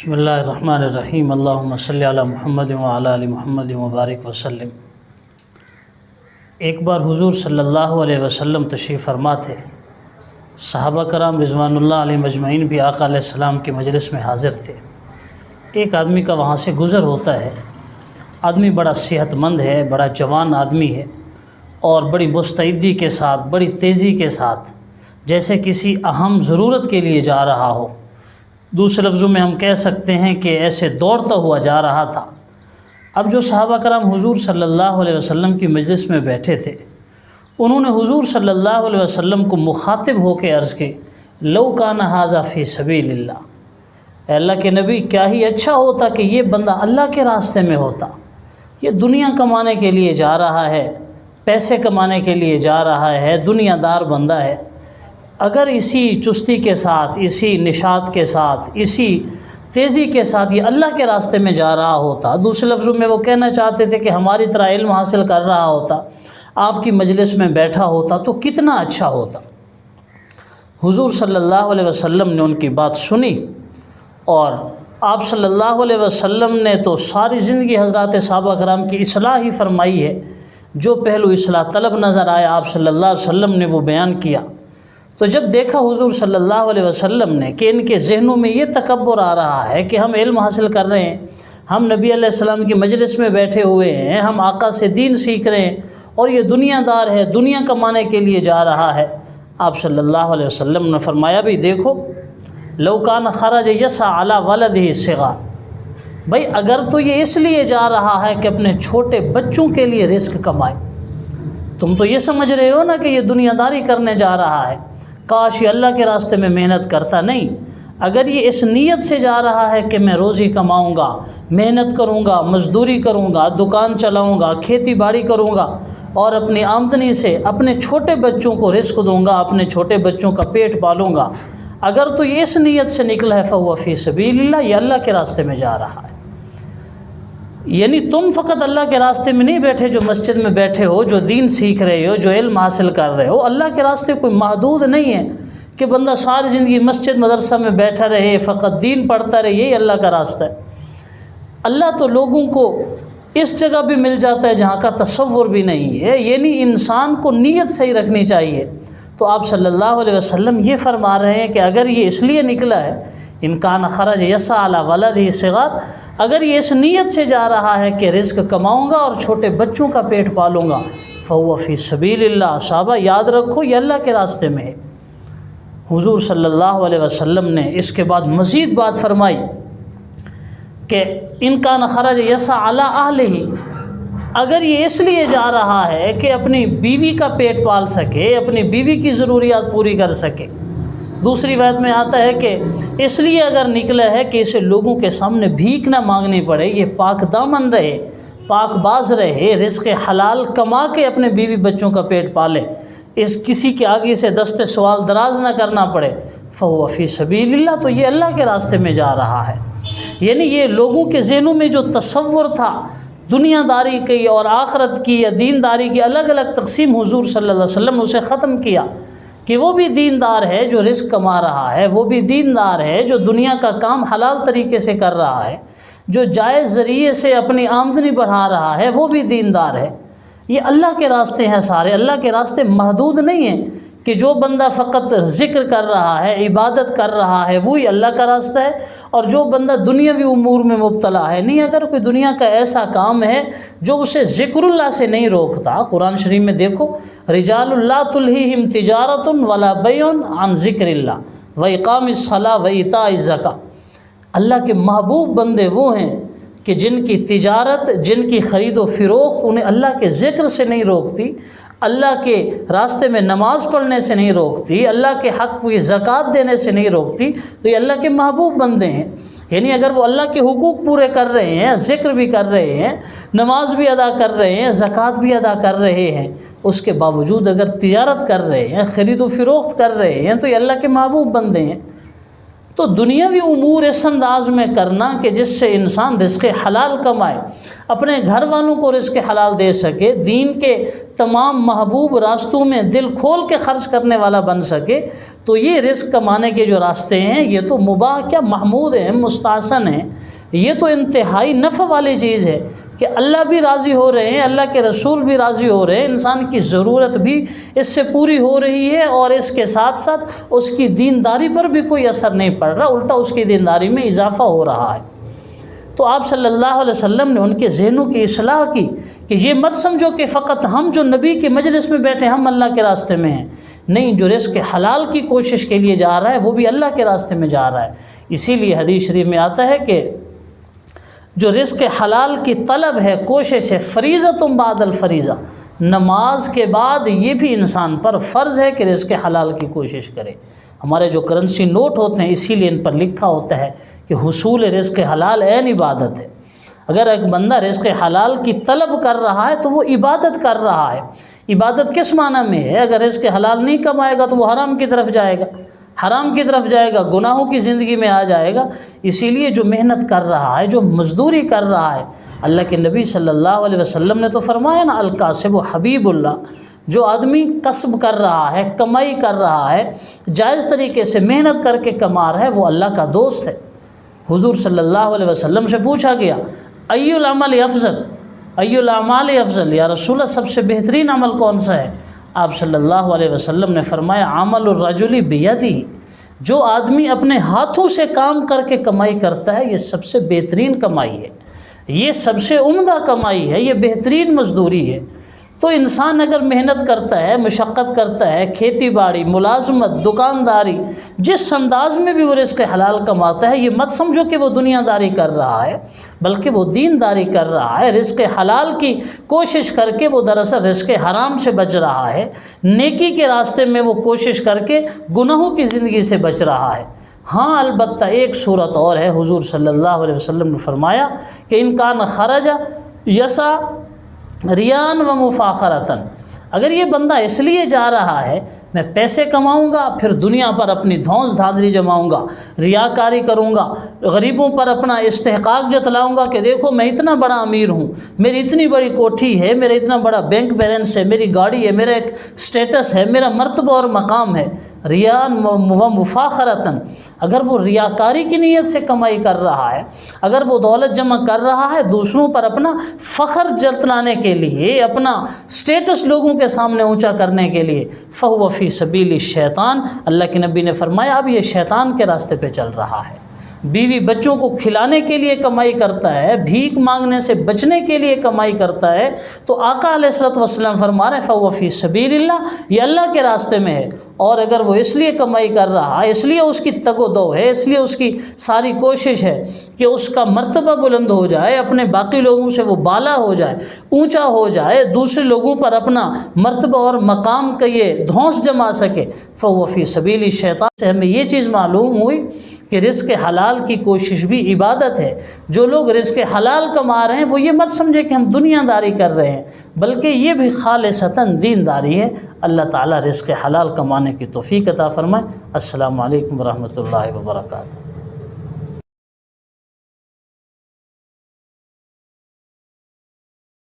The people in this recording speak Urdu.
بسم اللہ الرحمن الرحیم اللہم صلی علی محمد وعلی آل محمد وبارک وسلم۔ ایک بار حضور صلی اللہ علیہ وسلم تشریف فرما تھے۔ صحابہ کرام رضوان اللہ علیہ مجمعین بھی آقا علیہ السلام کی مجلس میں حاضر تھے۔ ایک آدمی کا وہاں سے گزر ہوتا ہے۔ آدمی بڑا صحت مند ہے، بڑا جوان آدمی ہے اور بڑی مستعدی کے ساتھ، بڑی تیزی کے ساتھ، جیسے کسی اہم ضرورت کے لیے جا رہا ہو۔ دوسرے لفظوں میں ہم کہہ سکتے ہیں کہ ایسے دوڑتا ہوا جا رہا تھا۔ اب جو صحابہ کرام حضور صلی اللہ علیہ وسلم کی مجلس میں بیٹھے تھے، انہوں نے حضور صلی اللہ علیہ وسلم کو مخاطب ہو کے عرض کی، لو کان ھذا فی سبیل اللہ، اے اللہ کے نبی، کیا ہی اچھا ہوتا کہ یہ بندہ اللہ کے راستے میں ہوتا۔ یہ دنیا کمانے کے لیے جا رہا ہے، پیسے کمانے کے لیے جا رہا ہے، دنیا دار بندہ ہے۔ اگر اسی چستی کے ساتھ، اسی نشاط کے ساتھ، اسی تیزی کے ساتھ یہ اللہ کے راستے میں جا رہا ہوتا، دوسرے لفظوں میں وہ کہنا چاہتے تھے کہ ہماری طرح علم حاصل کر رہا ہوتا، آپ کی مجلس میں بیٹھا ہوتا تو کتنا اچھا ہوتا۔ حضور صلی اللہ علیہ وسلم نے ان کی بات سنی اور آپ صلی اللہ علیہ وسلم نے تو ساری زندگی حضرات صحابہ کرام کی اصلاح ہی فرمائی ہے۔ جو پہلو اصلاح طلب نظر آیا آپ صلی اللہ علیہ وسلم نے وہ بیان کیا۔ تو جب دیکھا حضور صلی اللہ علیہ وسلم نے کہ ان کے ذہنوں میں یہ تکبر آ رہا ہے کہ ہم علم حاصل کر رہے ہیں، ہم نبی علیہ السلام کی مجلس میں بیٹھے ہوئے ہیں، ہم آقا سے دین سیکھ رہے ہیں اور یہ دنیا دار ہے، دنیا کمانے کے لیے جا رہا ہے، آپ صلی اللہ علیہ وسلم نے فرمایا بھی دیکھو، لو کان خرج یسعی علی ولدہ الصغار، بھائی اگر تو یہ اس لیے جا رہا ہے کہ اپنے چھوٹے بچوں کے لیے رزق کمائے، تم تو یہ سمجھ رہے ہو نا کہ یہ دنیا داری کرنے جا رہا ہے، کاش یہ اللہ کے راستے میں محنت کرتا۔ نہیں، اگر یہ اس نیت سے جا رہا ہے کہ میں روزی کماؤں گا، محنت کروں گا، مزدوری کروں گا، دکان چلاؤں گا، کھیتی باڑی کروں گا اور اپنی آمدنی سے اپنے چھوٹے بچوں کو رزق دوں گا، اپنے چھوٹے بچوں کا پیٹ پالوں گا، اگر تو یہ اس نیت سے نکلا ہے فہو فی سبیل اللہ، یہ اللہ کے راستے میں جا رہا ہے۔ یعنی تم فقط اللہ کے راستے میں نہیں بیٹھے جو مسجد میں بیٹھے ہو، جو دین سیکھ رہے ہو، جو علم حاصل کر رہے ہو، اللہ کے راستے کوئی محدود نہیں ہے کہ بندہ ساری زندگی مسجد مدرسہ میں بیٹھا رہے، فقط دین پڑھتا رہے، یہی اللہ کا راستہ ہے۔ اللہ تو لوگوں کو اس جگہ بھی مل جاتا ہے جہاں کا تصور بھی نہیں ہے، یعنی انسان کو نیت صحیح رکھنی چاہیے۔ تو آپ صلی اللہ علیہ وسلم یہ فرما رہے ہیں کہ اگر یہ اس لیے نکلا ہے، ان کان خرج یسعی علی ولدہ الصغار، اگر یہ اس نیت سے جا رہا ہے کہ رزق کماؤں گا اور چھوٹے بچوں کا پیٹ پالوں گا، فہو فی سبیل اللہ، صحابہ یاد رکھو یہ اللہ کے راستے میں ہے۔ حضور صلی اللہ علیہ وسلم نے اس کے بعد مزید بات فرمائی کہ ان کان خرج یسعی علی اہلہ، اگر یہ اس لیے جا رہا ہے کہ اپنی بیوی کا پیٹ پال سکے، اپنی بیوی کی ضروریات پوری کر سکے، دوسری بات میں آتا ہے کہ اس لیے اگر نکلا ہے کہ اسے لوگوں کے سامنے بھیک نہ مانگنی پڑے، یہ پاک دامن رہے، پاک باز رہے، رزق حلال کما کے اپنے بیوی بچوں کا پیٹ پالے، اس کسی کے آگے سے دست سوال دراز نہ کرنا پڑے، فہو فی سبیل اللہ، تو یہ اللہ کے راستے میں جا رہا ہے۔ یعنی یہ لوگوں کے ذہنوں میں جو تصور تھا دنیا داری کی اور آخرت کی یا دین داری کی الگ الگ تقسیم، حضور صلی اللہ علیہ وسلم نے اسے ختم کیا کہ وہ بھی دیندار ہے جو رزق کما رہا ہے، وہ بھی دیندار ہے جو دنیا کا کام حلال طریقے سے کر رہا ہے، جو جائز ذریعے سے اپنی آمدنی بڑھا رہا ہے، وہ بھی دیندار ہے۔ یہ اللہ کے راستے ہیں سارے، اللہ کے راستے محدود نہیں ہیں کہ جو بندہ فقط ذکر کر رہا ہے، عبادت کر رہا ہے، وہی اللہ کا راستہ ہے، اور جو بندہ دنیاوی امور میں مبتلا ہے نہیں۔ اگر کوئی دنیا کا ایسا کام ہے جو اسے ذکر اللہ سے نہیں روکتا، قرآن شریف میں دیکھو، رجال لا تلہیہم تجارۃ ولا بیع عن ذکر اللہ واقام الصلاۃ وایتاء الزکوٰۃ، اللہ کے محبوب بندے وہ ہیں کہ جن کی تجارت، جن کی خرید و فروخت انہیں اللہ کے ذکر سے نہیں روکتی، اللہ کے راستے میں نماز پڑھنے سے نہیں روکتی، اللہ کے حق کی زکوٰۃ دینے سے نہیں روکتی، تو یہ اللہ کے محبوب بندے ہیں۔ یعنی اگر وہ اللہ کے حقوق پورے کر رہے ہیں، ذکر بھی کر رہے ہیں، نماز بھی ادا کر رہے ہیں، زکوٰۃ بھی ادا کر رہے ہیں، اس کے باوجود اگر تجارت کر رہے ہیں، خرید و فروخت کر رہے ہیں، تو یہ اللہ کے محبوب بندے ہیں۔ تو دنیاوی امور اس انداز میں کرنا کہ جس سے انسان رزق حلال کمائے، اپنے گھر والوں کو رزق حلال دے سکے، دین کے تمام محبوب راستوں میں دل کھول کے خرچ کرنے والا بن سکے، تو یہ رزق کمانے کے جو راستے ہیں یہ تو مباح کیا محمود ہیں، مستحسن ہیں، یہ تو انتہائی نفع والی چیز ہے کہ اللہ بھی راضی ہو رہے ہیں، اللہ کے رسول بھی راضی ہو رہے ہیں، انسان کی ضرورت بھی اس سے پوری ہو رہی ہے، اور اس کے ساتھ ساتھ اس کی دینداری پر بھی کوئی اثر نہیں پڑ رہا، الٹا اس کی دینداری میں اضافہ ہو رہا ہے۔ تو آپ صلی اللہ علیہ وسلم نے ان کے ذہنوں کی اصلاح کی کہ یہ مت سمجھو کہ فقط ہم جو نبی کے مجلس میں بیٹھے ہم اللہ کے راستے میں ہیں، نہیں، جو رزق حلال کی کوشش کے لیے جا رہا ہے وہ بھی اللہ کے راستے میں جا رہا ہے۔ اسی لیے حدیث شریف میں آتا ہے کہ جو رزق حلال کی طلب ہے، کوشش ہے، فریضۃ بعد الفریضہ، نماز کے بعد یہ بھی انسان پر فرض ہے کہ رزق حلال کی کوشش کرے۔ ہمارے جو کرنسی نوٹ ہوتے ہیں اسی لیے ان پر لکھا ہوتا ہے کہ حصول رزق حلال عین عبادت ہے۔ اگر ایک بندہ رزق حلال کی طلب کر رہا ہے تو وہ عبادت کر رہا ہے۔ عبادت کس معنی میں ہے؟ اگر رزق حلال نہیں کمائے گا تو وہ حرام کی طرف جائے گا، حرام کی طرف جائے گا، گناہوں کی زندگی میں آ جائے گا۔ اسی لیے جو محنت کر رہا ہے، جو مزدوری کر رہا ہے، اللہ کے نبی صلی اللہ علیہ وسلم نے تو فرمایا نا، الکاسب حبیب اللہ، جو آدمی کسب کر رہا ہے، کمائی کر رہا ہے، جائز طریقے سے محنت کر کے کما رہا ہے، وہ اللہ کا دوست ہے۔ حضور صلی اللہ علیہ وسلم سے پوچھا گیا، ای العمل افضل، ای الاعمال افضل، یا رسول اللہ سب سے بہترین عمل کون سا ہے؟ آپ صلی اللہ علیہ وسلم نے فرمایا، عمل الرجل بیدہ، جو آدمی اپنے ہاتھوں سے کام کر کے کمائی کرتا ہے یہ سب سے بہترین کمائی ہے، یہ سب سے عمدہ کمائی ہے، یہ بہترین مزدوری ہے۔ تو انسان اگر محنت کرتا ہے، مشقت کرتا ہے، کھیتی باڑی، ملازمت، دکانداری، جس انداز میں بھی وہ رزق حلال کماتا ہے، یہ مت سمجھو کہ وہ دنیا داری کر رہا ہے، بلکہ وہ دین داری کر رہا ہے۔ رزق حلال کی کوشش کر کے وہ دراصل رزق حرام سے بچ رہا ہے، نیکی کے راستے میں وہ کوشش کر کے گناہوں کی زندگی سے بچ رہا ہے۔ ہاں البتہ ایک صورت اور ہے، حضور صلی اللہ علیہ وسلم نے فرمایا کہ ان کان خرج یسا ریان و مفاخرتاً، اگر یہ بندہ اس لیے جا رہا ہے میں پیسے کماؤں گا، پھر دنیا پر اپنی دھونس دھاندلی جماؤں گا، ریاکاری کروں گا، غریبوں پر اپنا استحقاق جتلاؤں گا کہ دیکھو میں اتنا بڑا امیر ہوں، میری اتنی بڑی کوٹھی ہے، میرا اتنا بڑا بینک بیلنس ہے، میری گاڑی ہے، میرا ایک سٹیٹس ہے، میرا مرتبہ اور مقام ہے، ریان و مفاخرتاً، اگر وہ ریاکاری کی نیت سے کمائی کر رہا ہے، اگر وہ دولت جمع کر رہا ہے دوسروں پر اپنا فخر جتلانے کے لیے، اپنا سٹیٹس لوگوں کے سامنے اونچا کرنے کے لیے، فہو فی سبیل الشیطان، اللہ کے نبی نے فرمایا اب یہ شیطان کے راستے پہ چل رہا ہے۔ بیوی بچوں کو کھلانے کے لیے کمائی کرتا ہے، بھیک مانگنے سے بچنے کے لیے کمائی کرتا ہے، تو آقا علیہ الصلوۃ والسلام فرما رہے ہیں فہو فی سبیل اللہ، یہ اللہ کے راستے میں ہے۔ اور اگر وہ اس لیے کمائی کر رہا ہے، اس لیے اس کی تگ و دو ہے، اس لیے اس کی ساری کوشش ہے کہ اس کا مرتبہ بلند ہو جائے، اپنے باقی لوگوں سے وہ بالا ہو جائے، اونچا ہو جائے، دوسرے لوگوں پر اپنا مرتبہ اور مقام کا یہ دھونس جما سکے، فہو فی سبیل الشیطان۔ سے ہمیں یہ چیز معلوم ہوئی کہ رزق حلال کی کوشش بھی عبادت ہے۔ جو لوگ رزق حلال کما رہے ہیں وہ یہ مت سمجھے کہ ہم دنیا داری کر رہے ہیں، بلکہ یہ بھی خالصتاً دین داری ہے۔ اللہ تعالیٰ رزق حلال کمانے کی توفیق عطا فرمائے۔ السلام علیکم ورحمۃ اللہ وبرکاتہ۔